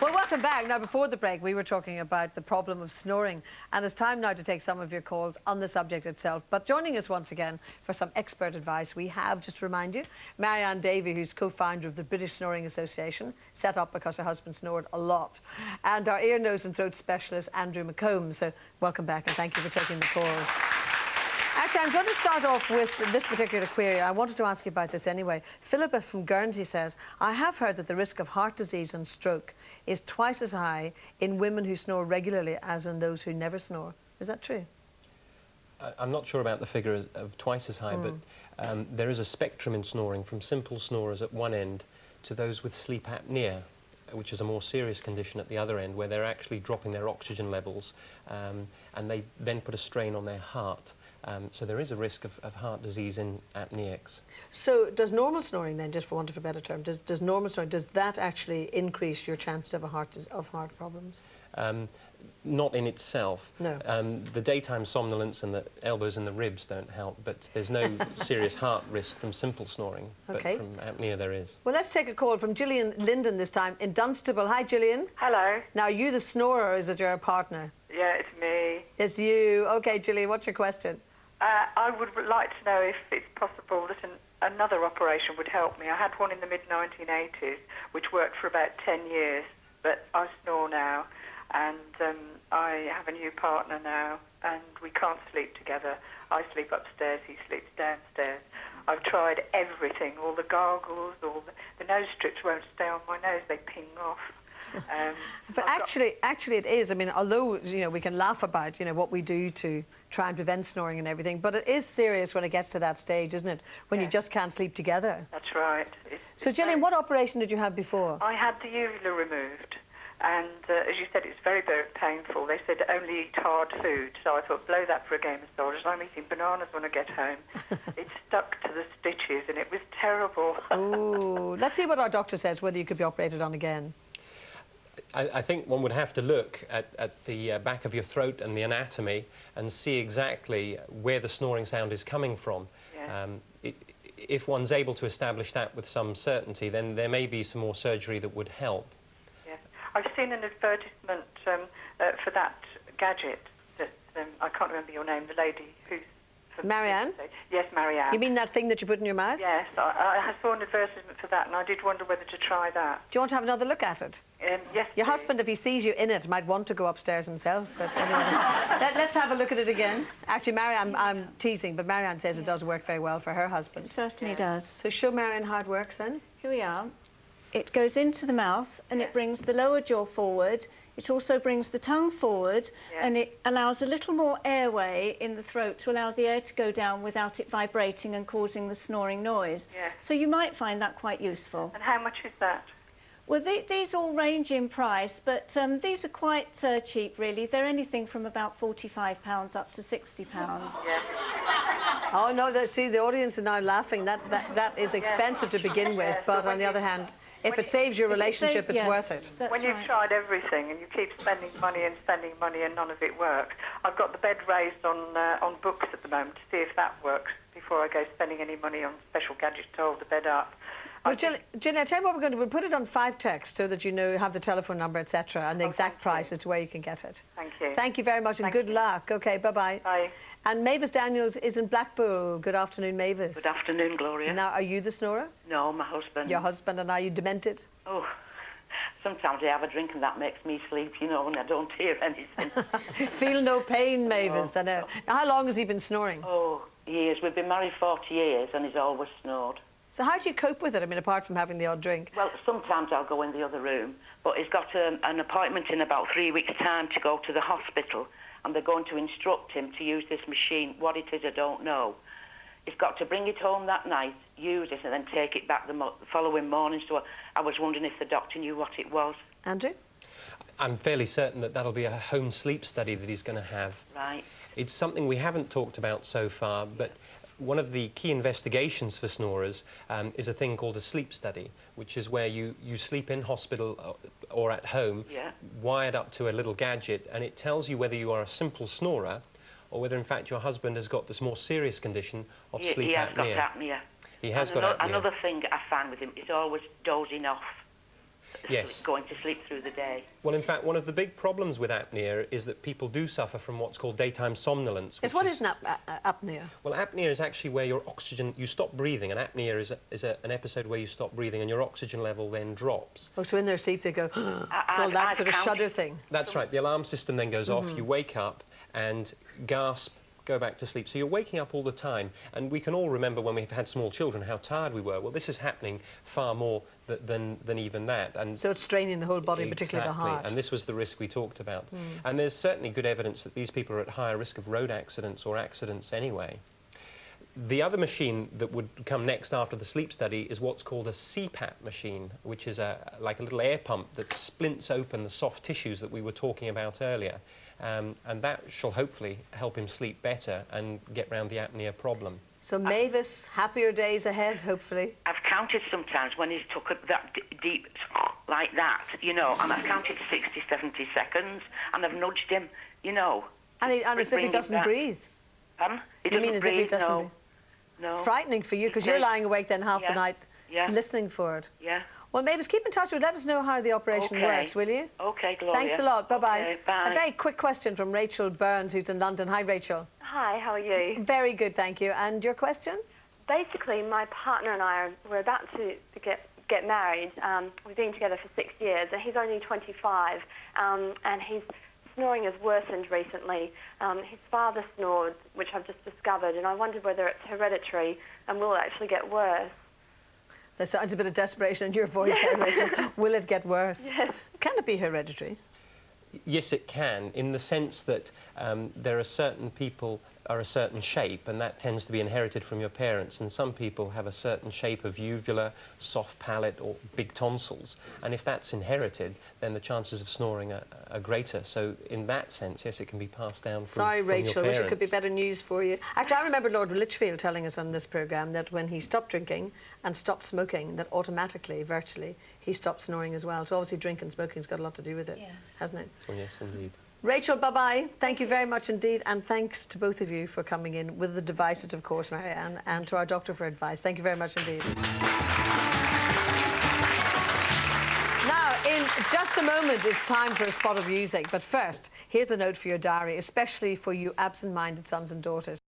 Well, welcome back. Now, before the break, we were talking about the problem of snoring, and it's time now to take some of your calls on the subject itself. But joining us once again for some expert advice, we have, just to remind you, Marianne Davey, who's co-founder of the British Snoring Association, set up because her husband snored a lot, and our ear, nose and throat specialist, Andrew McComb. So welcome back, and thank you for taking the calls. Actually, I'm going to start off with this particular query. I wanted to ask you about this anyway. Philippa from Guernsey says, I have heard that the risk of heart disease and stroke is twice as high in women who snore regularly as in those who never snore. Is that true? I'm not sure about the figure of twice as high, but there is a spectrum in snoring from simple snorers at one end to those with sleep apnea, which is a more serious condition at the other end, where they're actually dropping their oxygen levels and they then put a strain on their heart. So there is a risk of heart disease in apneics. So does normal snoring then, just for want of a better term, does normal snoring, does that actually increase your chance of heart problems? Not in itself. No. The daytime somnolence and the elbows and the ribs don't help, but there's no serious heart risk from simple snoring. Okay. But from apnea there is. Well, let's take a call from Gillian Linden this time in Dunstable. Hi, Gillian. Hello. Now, are you the snorer or is it your partner? Yeah, it's me. It's you. OK, Gillian, what's your question? I would like to know if it's possible that another operation would help me. I had one in the mid-1980s, which worked for about 10 years, but I snore now, and I have a new partner now, and we can't sleep together. I sleep upstairs, he sleeps downstairs. I've tried everything, all the gargles, all the nose strips won't stay on my nose, they ping off. But actually it is. I mean, although, you know, we can laugh about, you know, what we do to try and prevent snoring and everything, but it is serious when it gets to that stage, isn't it? When you just can't sleep together. That's right. So, Gillian, what operation did you have before? I had the uvula removed, and as you said, it's very, very painful. They said only eat hard food, so I thought, blow that for a game of soldiers. I'm eating bananas when I get home. It stuck to the stitches, and it was terrible. Ooh, let's see what our doctor says, whether you could be operated on again. I think one would have to look at the back of your throat and the anatomy and see exactly where the snoring sound is coming from. Yeah. If one's able to establish that with some certainty, then there may be some more surgery that would help. Yeah. I've seen an advertisement for that gadget that, I can't remember your name, the lady who's... Marianne? Yes, Marianne. You mean that thing that you put in your mouth? Yes, I saw an advertisement for that, and I did wonder whether to try that. Do you want to have another look at it? Yes, Your husband, if he sees you in it, might want to go upstairs himself, but anyway. Let's have a look at it again. Actually, Marianne, I'm teasing, but Marianne says it does work very well for her husband. It certainly does. So show Marianne how it works then. Here we are. It goes into the mouth and it brings the lower jaw forward. It also brings the tongue forward and it allows a little more airway in the throat to allow the air to go down without it vibrating and causing the snoring noise. So you might find that quite useful. And how much is that? Well, these all range in price, but these are quite cheap, really. They're anything from about £45 up to £60. Yeah. Oh, no, see, the audience are now laughing. That is expensive to begin with, but on the other hand, if it saves your relationship, it's worth it. When you've tried everything and you keep spending money and none of it works, I've got the bed raised on books at the moment to see if that works before I go spending any money on special gadgets to hold the bed up. Well, Gillian, I'll tell you what we're going to do. We'll put it on 5 text so that you know, have the telephone number, etc., and the exact price as to where you can get it. Thank you. Thank you very much, and good luck. OK, bye-bye. Bye. And Mavis Daniels is in Blackpool. Good afternoon, Mavis. Good afternoon, Gloria. Now, are you the snorer? No, my husband. Your husband, and are you demented? Oh, sometimes I have a drink and that makes me sleep, you know, and I don't hear anything. Feel no pain, Mavis. I know. Now, how long has he been snoring? Oh, years. We've been married 40 years and he's always snored. So how do you cope with it? I mean, apart from having the odd drink? Well, sometimes I'll go in the other room, but he's got an appointment in about 3 weeks' time to go to the hospital, and they're going to instruct him to use this machine. What it is, I don't know. He's got to bring it home that night, use it, and then take it back the following morning. So I was wondering if the doctor knew what it was. Andrew? I'm fairly certain that that'll be a home sleep study that he's going to have. Right. It's something we haven't talked about so far, but one of the key investigations for snorers is a thing called a sleep study, which is where you sleep in hospital or at home, wired up to a little gadget, and it tells you whether you are a simple snorer or whether, in fact, your husband has got this more serious condition of sleep apnea. He has got apnea. He has got apnea. Another thing I find with him is always dozing off. Yes. going to sleep through the day. Well, in fact, one of the big problems with apnea is that people do suffer from what's called daytime somnolence. Yes, what is an apnea? Well, apnea is actually where your oxygen, you stop breathing, and apnea is an episode where you stop breathing and your oxygen level then drops. Oh, so in their sleep they go, so that sort of shudder thing. That's right. The alarm system then goes off, you wake up and gasp, go back to sleep. So you're waking up all the time, and we can all remember when we've had small children how tired we were. Well, this is happening far more than even that. And so it's straining the whole body, particularly the heart. And this was the risk we talked about. And there's certainly good evidence that these people are at higher risk of road accidents or accidents anyway. The other machine that would come next after the sleep study is what's called a CPAP machine, which is like a little air pump that splints open the soft tissues that we were talking about earlier. And that shall hopefully help him sleep better and get round the apnea problem. So Mavis, happier days ahead, hopefully. I've counted sometimes when he's took that deep like that, you know, and I've counted 60, 70 seconds, and I've nudged him, you know. And as if he doesn't breathe. Pardon? You mean as if he doesn't breathe? No. Frightening for you, because you're lying awake then half the night listening for it. Yeah. Well, Mavis, keep in touch with us. Let us know how the operation works, will you? OK, Gloria. Thanks a lot. Bye-bye. Okay, bye. A very quick question from Rachel Burns, who's in London. Hi, Rachel. Hi, how are you? Very good, thank you. And your question? Basically, my partner and I we're about to get married. We've been together for 6 years, and he's only 25, and his snoring has worsened recently. His father snored, which I've just discovered, and I wondered whether it's hereditary and will it actually get worse. There sounds a bit of desperation in your voice there, Rachel. Will it get worse? Yes. Can it be hereditary? Yes, it can, in the sense that there are certain people are a certain shape, and that tends to be inherited from your parents, and some people have a certain shape of uvula, soft palate, or big tonsils, and if that's inherited, then the chances of snoring are greater. So in that sense, yes, it can be passed down from Sorry, Rachel, your wish parents. it could be better news for you. Actually, I remember Lord Lichfield telling us on this programme that when he stopped drinking and stopped smoking, that automatically, virtually, he stopped snoring as well. So obviously drinking and smoking's got a lot to do with it, hasn't it? Oh, yes, indeed. Rachel, bye-bye. Thank you very much indeed, and thanks to both of you for coming in with the devices, of course, Marianne, and to our doctor for advice. Thank you very much indeed. Now, in just a moment, it's time for a spot of music. But first, here's a note for your diary, especially for you absent-minded sons and daughters.